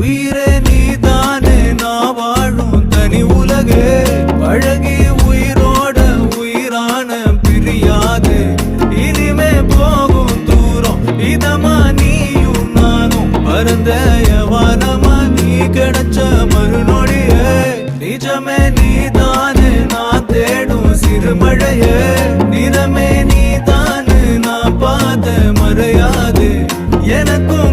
உயிரே நீதானே நான் வாழும் தனி உலகே பழகி உயிரோட உயிரான பிரியாது இனிமே போகும் தூரம் இதமா நீயும் நானும் பரந்த வானமா நீ கிடைச்ச மறுநொடியே நிஜமே நீதானே நான் தேடும் சிறுமழையே நிறமே நீதானே நான் பார்த்த மறையாது எனக்கும்